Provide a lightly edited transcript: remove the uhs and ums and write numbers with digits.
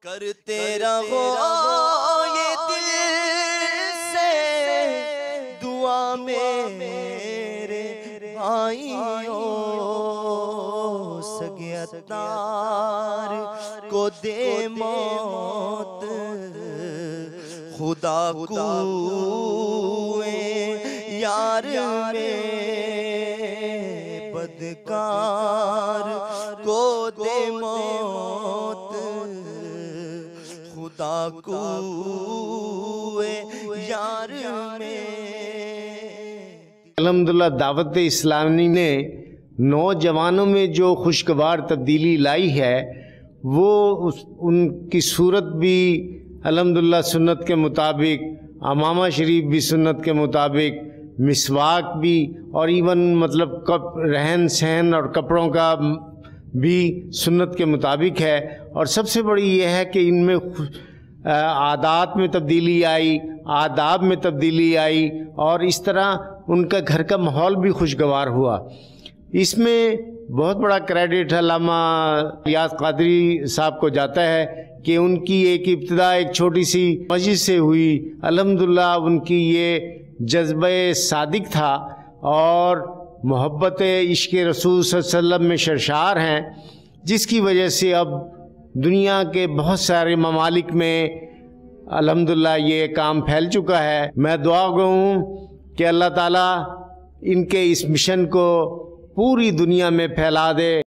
کرتے رہو یہ دل سے دعا میرے بھائیوں، سگے اتار کو دے موت، خدا کوئے یار میں بدکار کو دے موت، خدا کوئے یار میں۔ الحمدللہ دعوت اسلامی نے نوجوانوں میں جو خوشگوار تبدیلی لائی ہے، وہ ان کی صورت بھی الحمدللہ سنت کے مطابق، امامہ شریف بھی سنت کے مطابق، مسواک بھی، اور ایون مطلب رہن سہن اور کپڑوں کا بھی سنت کے مطابق ہے۔ اور سب سے بڑی یہ ہے کہ ان میں عادات میں تبدیلی آئی، آداب میں تبدیلی آئی، اور اس طرح ان کا گھر کا ماحول بھی خوشگوار ہوا۔ اس میں بہت بڑا کریڈٹ علامہ ریاض قادری صاحب کو جاتا ہے کہ ان کی ایک ابتدا ایک چھوٹی سی مسجد سے ہوئی۔ الحمدللہ ان کی یہ جذبہ صادق تھا اور محبت عشق رسول صلی اللہ علیہ وسلم میں سرشار ہیں، جس کی وجہ سے اب دنیا کے بہت سارے ممالک میں الحمدللہ یہ کام پھیل چکا ہے۔ میں دعا گو ہوں کہ اللہ تعالیٰ ان کے اس مشن کو پوری دنیا میں پھیلا دے۔